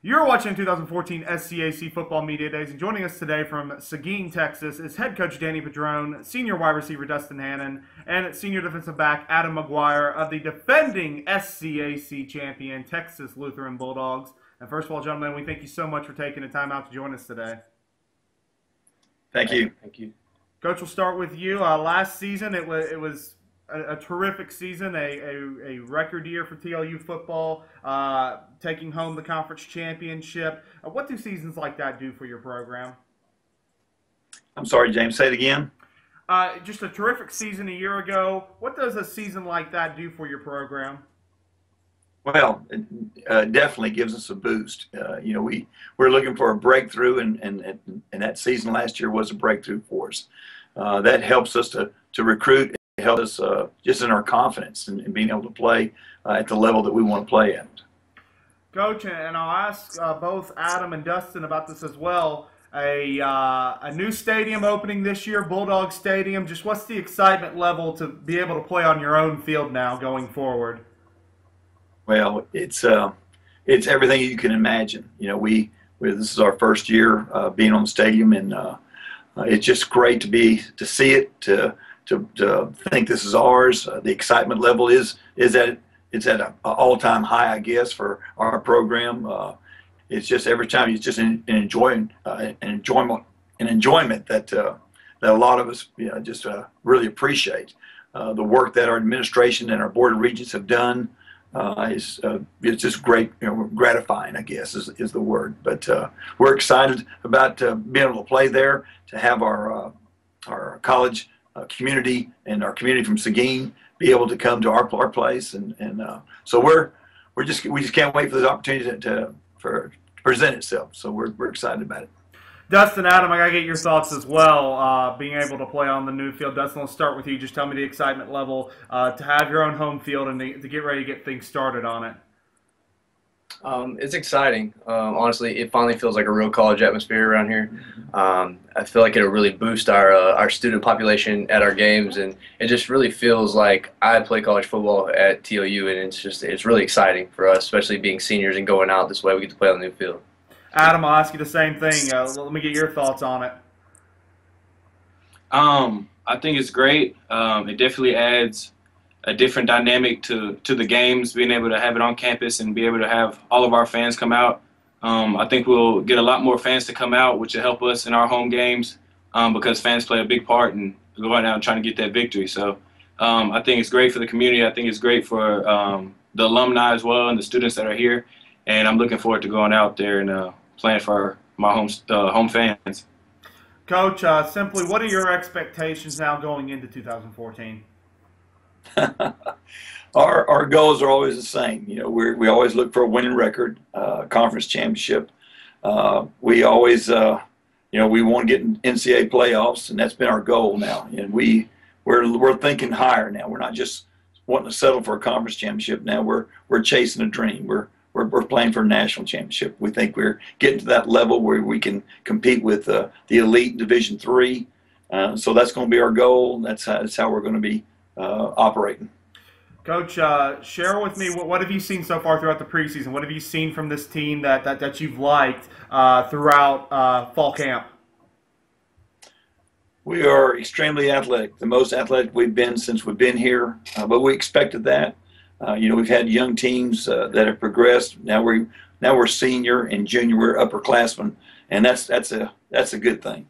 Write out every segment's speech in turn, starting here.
You're watching 2014 SCAC Football Media Days, and joining us today from Seguin, Texas, is head coach Danny Padron, senior wide receiver Dustin Hannon, and senior defensive back Adam McGuire of the defending SCAC champion Texas Lutheran Bulldogs. And first of all, gentlemen, we thank you so much for taking the time out to join us today. Thank you. Thank you. Coach, we'll start with you. Last season, it was a terrific season, a record year for TLU football, taking home the conference championship. What do seasons like that do for your program? I'm sorry, James, say it again. Just a terrific season a year ago. What does a season like that do for your program? Well, it definitely gives us a boost. We're looking for a breakthrough, and that season last year was a breakthrough for us. That helps us to recruit. It helps us just in our confidence and being able to play at the level that we want to play at. Coach, and I'll ask both Adam and Dustin about this as well. A new stadium opening this year, Bulldog Stadium. Just what's the excitement level to be able to play on your own field now going forward? Well, it's everything you can imagine. This is our first year being on the stadium, and it's just great to see it, to think this is ours. The excitement level is at an all-time high, I guess, for our program. It's just every time it's just an enjoyment that a lot of us just really appreciate. The work that our administration and our board of regents have done. It's just great, gratifying, I guess is the word. But we're excited about being able to play there, to have our college community and our community from Seguin be able to come to our place, and so we just can't wait for this opportunity to present itself. So we're excited about it. Dustin, Adam, I gotta get your thoughts as well. Being able to play on the new field. Dustin, let's start with you. Just tell me the excitement level to have your own home field and to get ready to get things started on it. It's exciting. Honestly, it finally feels like a real college atmosphere around here. I feel like it'll really boost our student population at our games, and it just really feels like I play college football at TLU, and it's really exciting for us, especially being seniors and going out this way. We get to play on the new field. Adam, I'll ask you the same thing. Let me get your thoughts on it. I think it's great. It definitely adds a different dynamic to the games, being able to have it on campus and be able to have all of our fans come out. I think we'll get a lot more fans to come out, which will help us in our home games because fans play a big part in going out and trying to get that victory. So I think it's great for the community. I think it's great for the alumni as well and the students that are here. And I'm looking forward to going out there and playing for my home fans. Coach, simply, what are your expectations now going into 2014? Our goals are always the same. We always look for a winning record, conference championship. We always, we want to get in NCAA playoffs, and that's been our goal now. And we're thinking higher now. We're not just wanting to settle for a conference championship. Now we're chasing a dream. We're playing for a national championship. We think we're getting to that level where we can compete with the elite Division III. So that's going to be our goal. That's how we're going to be operating. Coach, share with me what have you seen so far throughout the preseason? What have you seen from this team that you've liked throughout fall camp? We are extremely athletic, the most athletic we've been since we've been here, but we expected that. We've had young teams that have progressed. Now we're senior and junior. We're upperclassmen, and that's a good thing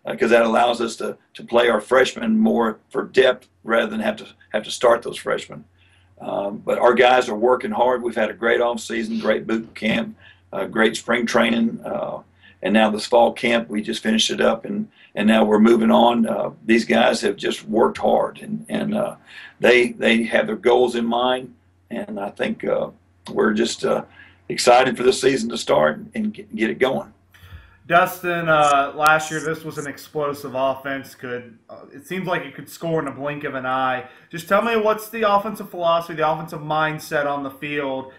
because that allows us to play our freshmen more for depth rather than have to start those freshmen. But our guys are working hard. We've had a great off season, great boot camp, great spring training, and now this fall camp we just finished it up, and now we're moving on. These guys have just worked hard, and they have their goals in mind, and I think we're just excited for this season to start and get it going. Dustin, last year this was an explosive offense. It seems like it could score in a blink of an eye. Just tell me what's the offensive philosophy, the offensive mindset on the field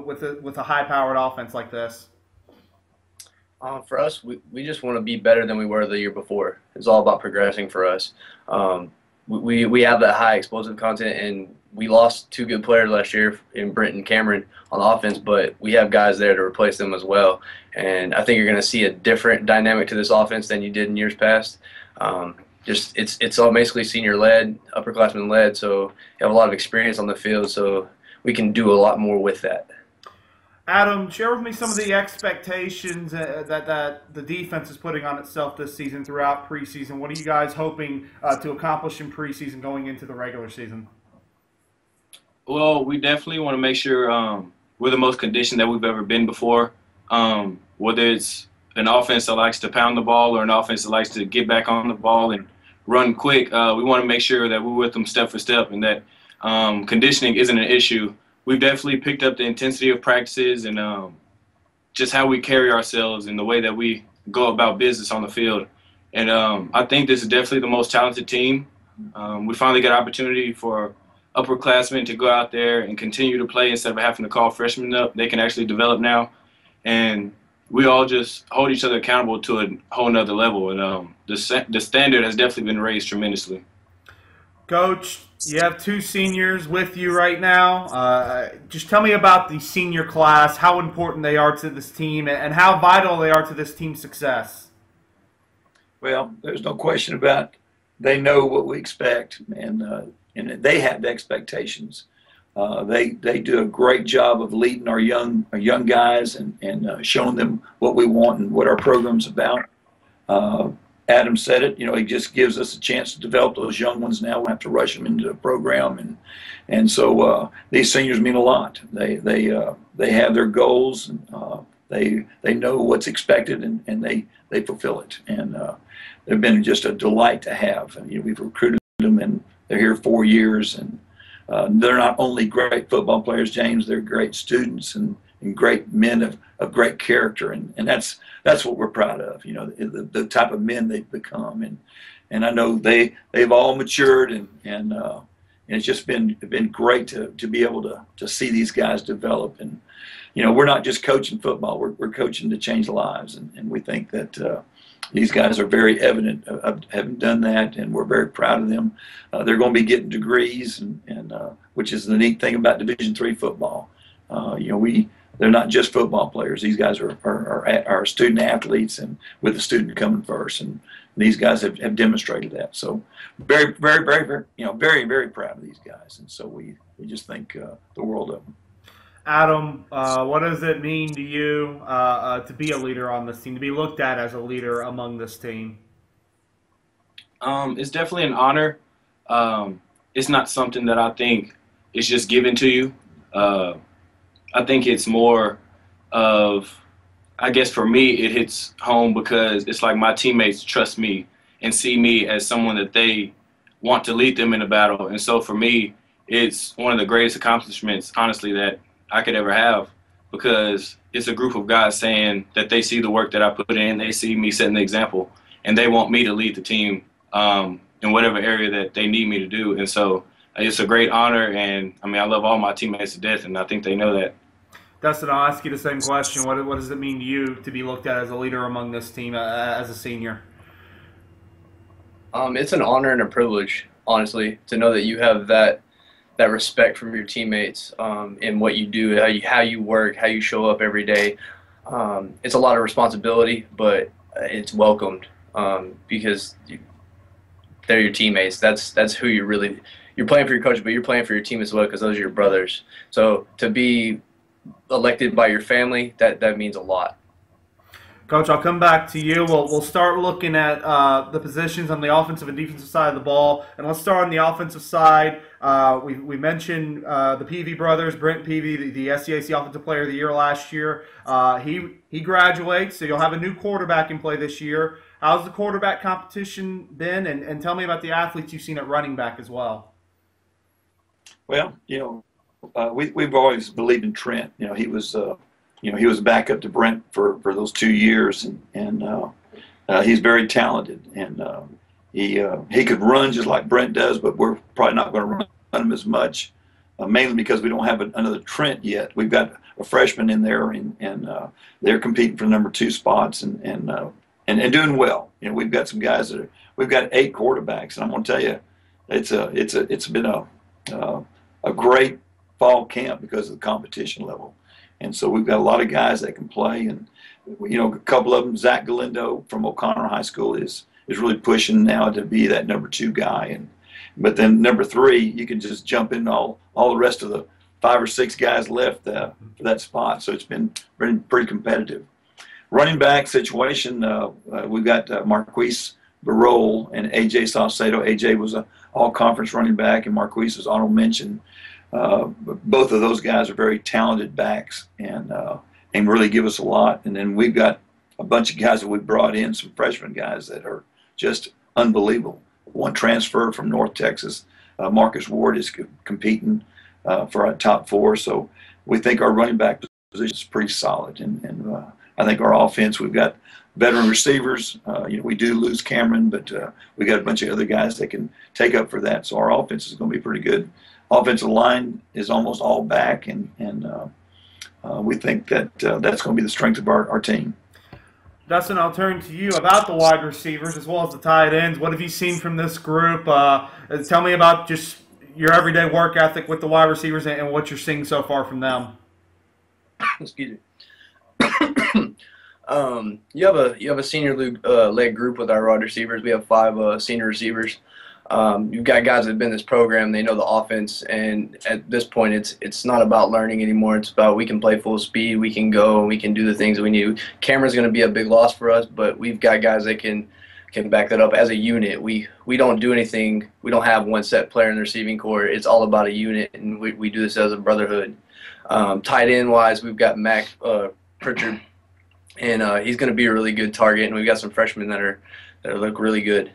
with a high-powered offense like this? For us, we just want to be better than we were the year before. It's all about progressing for us. We have that high explosive content, and we lost 2 good players last year in Brent and Cameron on the offense, but we have guys there to replace them as well. And I think you're going to see a different dynamic to this offense than you did in years past. It's all basically senior-led, upperclassmen-led, so you have a lot of experience on the field, so we can do a lot more with that. Adam, share with me some of the expectations that the defense is putting on itself this season throughout preseason. What are you guys hoping to accomplish in preseason going into the regular season? Well, we definitely want to make sure we're the most conditioned that we've ever been before. Whether it's an offense that likes to pound the ball or an offense that likes to get back on the ball and run quick, we want to make sure that we're with them step for step and that conditioning isn't an issue. We've definitely picked up the intensity of practices and just how we carry ourselves and the way that we go about business on the field. And I think this is definitely the most talented team. We finally got an opportunity for upperclassmen to go out there and continue to play instead of having to call freshmen up. They can actually develop now. And we all just hold each other accountable to a whole nother level. And the standard has definitely been raised tremendously. Coach, you have 2 seniors with you right now. Just tell me about the senior class, how important they are to this team, and how vital they are to this team's success. Well, there's no question about they know what we expect, and they have expectations. They do a great job of leading our young guys and showing them what we want and what our program's about. Adam said it, he just gives us a chance to develop those young ones now. We have to rush them into the program, and so these seniors mean a lot. They have their goals, and they know what's expected, and they fulfill it. And they've been just a delight to have. We've recruited them, and they're here 4 years, and they're not only great football players, James. They're great students and great men of great character, and that's what we're proud of. The type of men they've become, and I know they've all matured, and it's just been great to be able to see these guys develop. And we're not just coaching football; we're coaching to change lives, and we think that these guys are very evident of having done that, and we're very proud of them. They're going to be getting degrees, and which is the neat thing about Division III football. They're not just football players. These guys are student athletes, and with the student coming first. And these guys have demonstrated that. So very, very, very, very, very, very proud of these guys. And so we just think the world of them. Adam, what does it mean to you to be a leader on this team, to be looked at as a leader among this team? It's definitely an honor. It's not something that I think is just given to you. I think it's more of, I guess for me, it hits home because it's like my teammates trust me and see me as someone that they want to lead them in a battle. And so for me, it's one of the greatest accomplishments, honestly, that I could ever have, because it's a group of guys saying that they see the work that I put in, they see me setting the example, and they want me to lead the team in whatever area that they need me to do. And so it's a great honor, and I love all my teammates to death, and I think they know that. Dustin, I'll ask you the same question. What does it mean to you to be looked at as a leader among this team as a senior? It's an honor and a privilege, honestly, to know that you have that respect from your teammates in what you do, how you work, how you show up every day. It's a lot of responsibility, but it's welcomed because they're your teammates. That's who you're playing for your coach, but you're playing for your team as well, because those are your brothers. So to be elected by your family, that means a lot. Coach, I'll come back to you. We'll start looking at the positions on the offensive and defensive side of the ball. And let's start on the offensive side. We mentioned the Peavy brothers, Brent Peavy, the SCAC Offensive Player of the Year last year. He graduates, so you'll have a new quarterback in play this year. How's the quarterback competition been? And tell me about the athletes you've seen at running back as well. Well, we've always believed in Trent. He was he was backup to Brent for those 2 years, and he's very talented, and he could run just like Brent does, but we're probably not going to run him as much, mainly because we don't have another Trent yet. We've got a freshman in there, and they're competing for number 2 spots and doing well. We've got some guys we've got 8 quarterbacks, and I'm going to tell you, it's been a great fall camp because of the competition level. And so we've got a lot of guys that can play. And, a couple of them, Zach Galindo from O'Connor High School is really pushing now to be that number 2 guy. But then number 3, you can just jump in all the rest of the 5 or 6 guys left for that spot. So it's been pretty competitive. Running back situation, we've got Marquise Barole and A.J. Saucedo. A.J. was an all-conference running back, and Marquise was honorable mention. Both of those guys are very talented backs and really give us a lot. And then we've got a bunch of guys that we brought in, some freshman guys that are just unbelievable. One transfer from North Texas, Marcus Ward, is competing for our top 4. So we think our running back position is pretty solid. And I think our offense, we've got veteran receivers. We do lose Cameron, but we got a bunch of other guys that can take up for that. So our offense is going to be pretty good. Offensive line is almost all back, and we think that that's going to be the strength of our team. Dustin, I'll turn to you about the wide receivers as well as the tight ends. What have you seen from this group? Tell me about just your everyday work ethic with the wide receivers and what you're seeing so far from them. Excuse me. You have a senior leg group with our wide receivers. We have 5 senior receivers. You've got guys that have been in this program. They know the offense, and at this point, it's not about learning anymore. It's about we can play full speed, we can go, and we can do the things that we need. Cameron's going to be a big loss for us, but we've got guys that can back that up as a unit. We don't do anything. We don't have one set player in the receiving corps. It's all about a unit, and we do this as a brotherhood. Tight end wise, we've got Mac Pritchard, and he's going to be a really good target, and we've got some freshmen that look really good.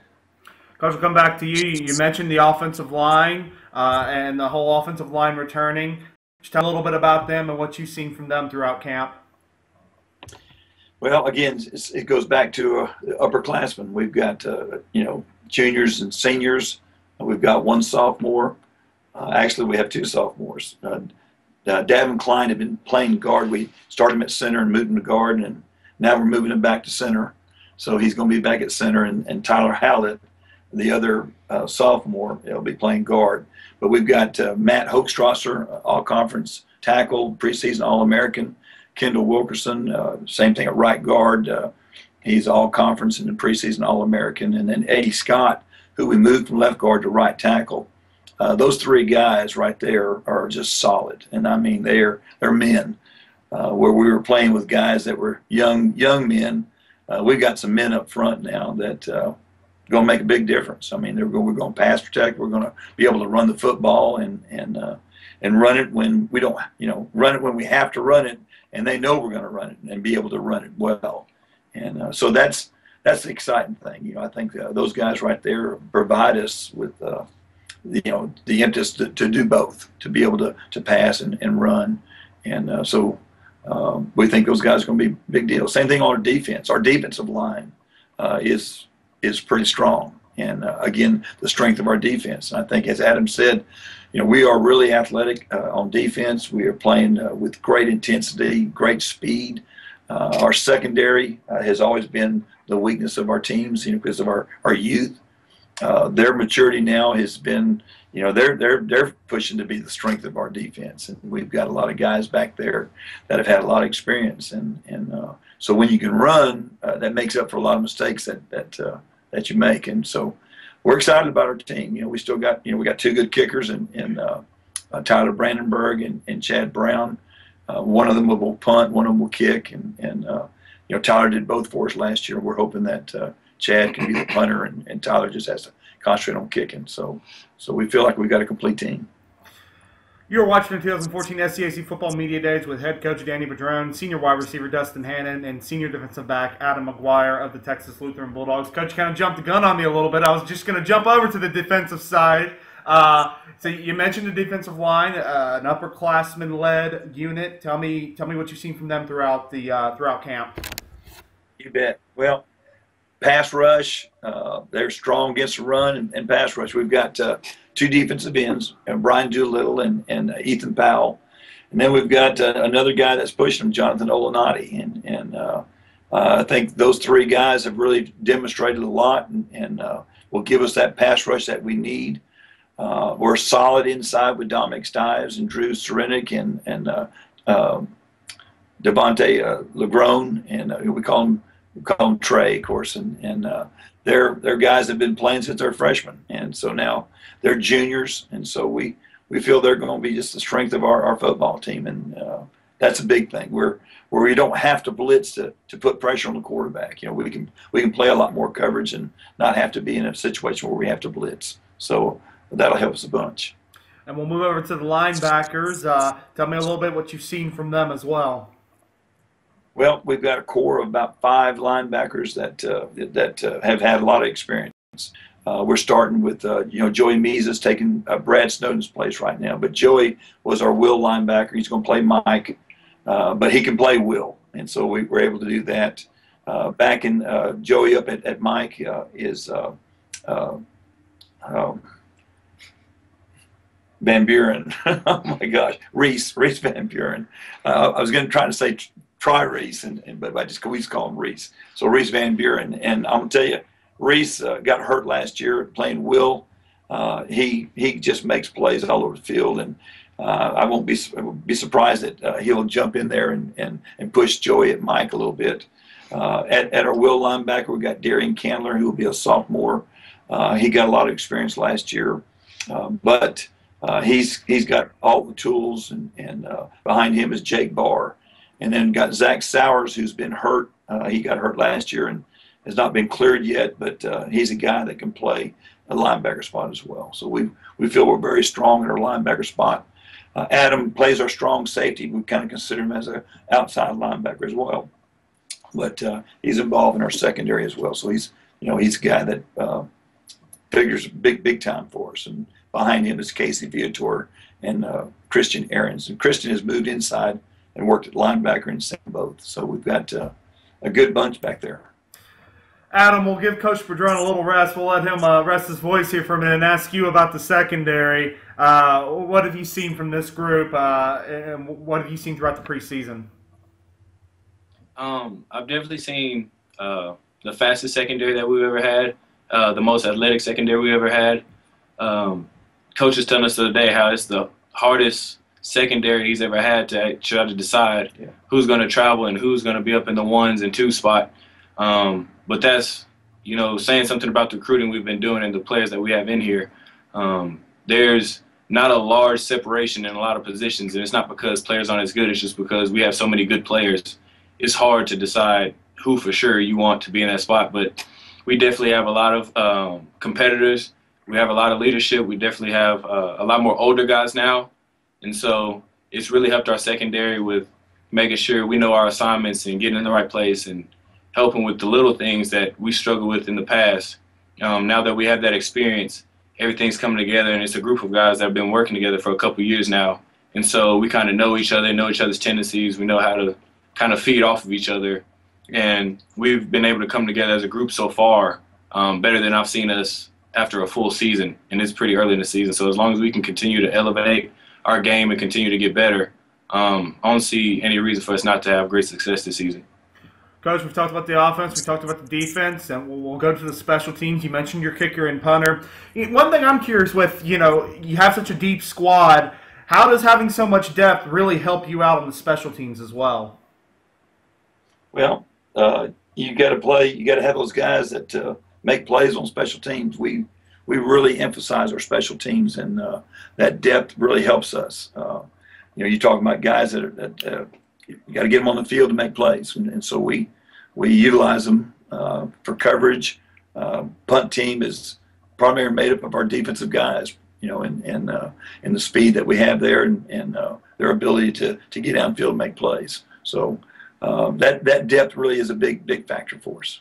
Coach, we'll come back to you. You mentioned the offensive line and the whole offensive line returning. Just tell a little bit about them and what you've seen from them throughout camp. Well, again, it goes back to upperclassmen. We've got, juniors and seniors. We've got 1 sophomore. Actually, we have 2 sophomores. Davin Klein had been playing guard. We started him at center and moved him to guard, and now we're moving him back to center. So he's going to be back at center, and Tyler Hallett, the other sophomore, will be playing guard. But we've got Matt Hochstrasser, all-conference tackle, preseason All-American. Kendall Wilkerson, same thing at right guard. He's all-conference and preseason All-American. And then Eddie Scott, who we moved from left guard to right tackle. Those 3 guys right there are just solid. And, I mean, they're men. Where we were playing with guys that were young men, we've got some men up front now that going to make a big difference. I mean, we're going to pass protect. We're going to be able to run the football and run it when we don't, run it when we have to run it, and they know we're going to run it and be able to run it well. And so that's the exciting thing. I think those guys right there provide us with the impetus to do both, to be able to pass and run. And so we think those guys are going to be a big deal. Same thing on our defense. Our defensive line is pretty strong. And, again, the strength of our defense. And I think, as Adam said, we are really athletic on defense. We are playing with great intensity, great speed. Our secondary has always been the weakness of our teams, because of our youth. Their maturity now has been, they're pushing to be the strength of our defense. And we've got a lot of guys back there that have had a lot of experience. And so when you can run, that makes up for a lot of mistakes that you make. And so we're excited about our team. We still got, we got 2 good kickers in Tyler Brandenburg and Chad Brown. One of them will punt, one of them will kick. And Tyler did both for us last year. We're hoping that Chad can be the punter and Tyler just has to concentrate on kicking. So we feel like we've got a complete team. You're watching the 2014 SCAC Football Media Days with head coach Danny Padron, senior wide receiver Dustin Hannon, and senior defensive back Adam McGuire of the Texas Lutheran Bulldogs. Coach kind of jumped the gun on me a little bit. I was just going to jump over to the defensive side. So you mentioned the defensive line, an upperclassman-led unit. Tell me what you've seen from them throughout camp. You bet. Well, pass rush, they're strong against the run and pass rush. We've got 2 defensive ends, Brian Doolittle and Ethan Powell. And then we've got another guy that's pushing them, Jonathan Olenati. And I think those 3 guys have really demonstrated a lot and will give us that pass rush that we need. We're solid inside with Dominic Stives and Drew Serenic and Devontae Legrone, and we call him Trey, of course, and they're guys that have been playing since they're freshmen, and so now they're juniors, and so we feel they're going to be just the strength of our football team, and that's a big thing. Where we don't have to blitz to put pressure on the quarterback. You know, we can play a lot more coverage and not have to be in a situation where we have to blitz. So that'll help us a bunch. And we'll move over to the linebackers. Tell me a little bit what you've seen from them as well. Well, we've got a core of about 5 linebackers that have had a lot of experience. We're starting with, Joey Meese is taking Brad Snowden's place right now. But Joey was our will linebacker. He's going to play Mike, but he can play will. And so we were able to do that. Backing Joey up at Mike is Van Buren. Oh, my gosh. Reese Van Buren. I was going to try to say Try Reese, but we just call him Reese. So Reese Van Buren. And I'm going to tell you, Reese got hurt last year playing will. He just makes plays all over the field, and I won't be surprised that he'll jump in there and push Joey at Mike a little bit. At our will linebacker, we got Darren Canler, who will be a sophomore. He got a lot of experience last year, but he's got all the tools, and behind him is Jake Barr. And then got Zach Sowers, who's been hurt. He got hurt last year and has not been cleared yet, but he's a guy that can play a linebacker spot as well. So we feel we're very strong in our linebacker spot. Adam plays our strong safety. We kind of consider him as an outside linebacker as well. But he's involved in our secondary as well. So he's a guy that figures big time for us. And behind him is Casey Viator and Christian Ahrens. And Christian has moved inside and worked at linebacker in St. Both. So we've got a good bunch back there. Adam, we'll give Coach Padron a little rest. We'll let him rest his voice here for a minute and ask you about the secondary. What have you seen from this group, and what have you seen throughout the preseason? I've definitely seen the fastest secondary that we've ever had, the most athletic secondary we ever had. Coach was telling us the other day how it's the hardest secondary he's ever had to try to decide who's going to travel and who's going to be up in the 1s and 2 spot. But that's, saying something about the recruiting we've been doing and the players that we have in here. There's not a large separation in a lot of positions, and it's not because players aren't as good. It's just because we have so many good players. It's hard to decide who for sure you want to be in that spot. But we definitely have a lot of competitors. We have a lot of leadership. We definitely have a lot more older guys now. And so it's really helped our secondary with making sure we know our assignments and getting in the right place and helping with the little things that we struggled with in the past. Now that we have that experience, everything's coming together, and it's a group of guys that have been working together for a couple of years now. And so we kind of know each other, know each other's tendencies. We know how to kind of feed off of each other. And we've been able to come together as a group so far better than I've seen us after a full season. And it's pretty early in the season. So as long as we can continue to elevate our game and continue to get better, I don't see any reason for us not to have great success this season. Coach, we've talked about the offense, we've talked about the defense, and we'll go to the special teams. You mentioned your kicker and punter. One thing I'm curious with, you have such a deep squad. How does having so much depth really help you out on the special teams as well? Well, you got to play. You got to have those guys that make plays on special teams. We really emphasize our special teams, and that depth really helps us. You're talking about guys that you got to get them on the field to make plays, and so we utilize them for coverage. Punt team is primarily made up of our defensive guys, and the speed that we have there, and their ability to get downfield and make plays. So that depth really is a big factor for us.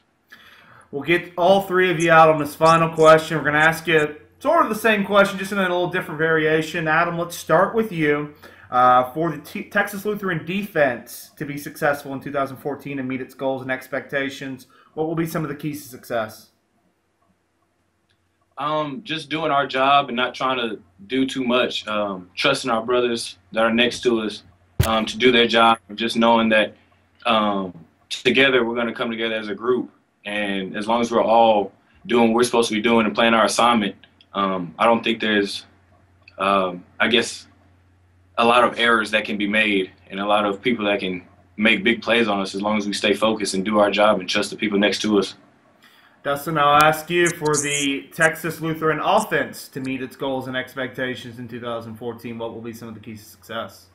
We'll get all 3 of you out on this final question. We're going to ask you sort of the same question, just in a little different variation. Adam, let's start with you. For the Texas Lutheran defense to be successful in 2014 and meet its goals and expectations, what will be some of the keys to success? Just doing our job and not trying to do too much. Trusting our brothers that are next to us to do their job. Just knowing that together we're going to come together as a group. And as long as we're all doing what we're supposed to be doing and playing our assignment, I don't think there's I guess, a lot of errors that can be made and a lot of people that can make big plays on us as long as we stay focused and do our job and trust the people next to us. Dustin, I'll ask you, for the Texas Lutheran offense to meet its goals and expectations in 2014, what will be some of the keys to success?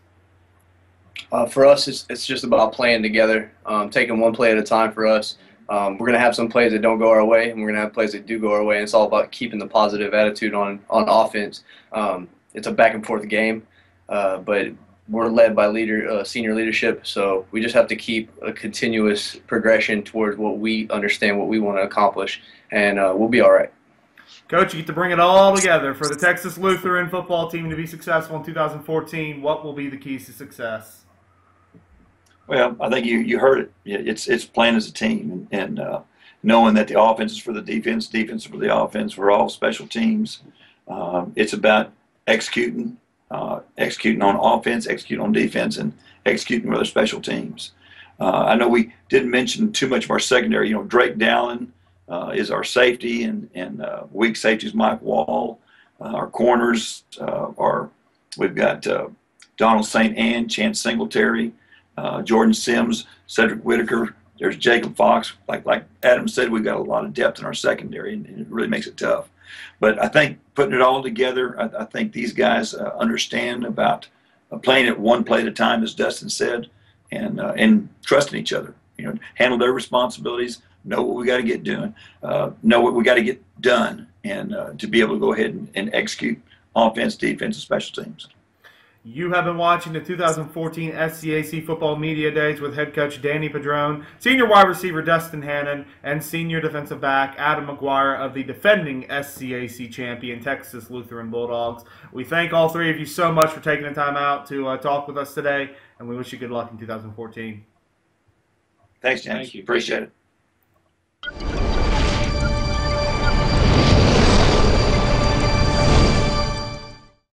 For us, it's just about playing together, taking one play at a time for us. We're going to have some plays that don't go our way, and we're going to have plays that do go our way, and it's all about keeping the positive attitude on offense. It's a back-and-forth game, but we're led by senior leadership, so we just have to keep a continuous progression towards what we understand, what we want to accomplish, and we'll be all right. Coach, you get to bring it all together. For the Texas Lutheran football team to be successful in 2014, what will be the keys to success? Well, I think you heard it. It's playing as a team, and knowing that the offense is for the defense, defense is for the offense. We're all special teams. It's about executing on offense, executing on defense, and executing with our special teams. I know we didn't mention too much of our secondary. Drake Dallin is our safety, and weak safety is Mike Wall. Our corners we've got Donald St. Anne, Chance Singletary, Jordan Sims, Cedric Whitaker. There's Jacob Fox. Like Adam said, we've got a lot of depth in our secondary, and it really makes it tough. But I think putting it all together, I think these guys understand about playing it one play at a time, as Dustin said, and trusting each other. Handle their responsibilities, know what we got to get doing, know what we got to get done, and to be able to go ahead and execute offense, defense, and special teams. You have been watching the 2014 SCAC Football Media Days with head coach Danny Padron, senior wide receiver Dustin Hannon, and senior defensive back Adam McGuire of the defending SCAC champion Texas Lutheran Bulldogs. We thank all three of you so much for taking the time out to talk with us today, and we wish you good luck in 2014. Thanks, James. Thank you. Appreciate it.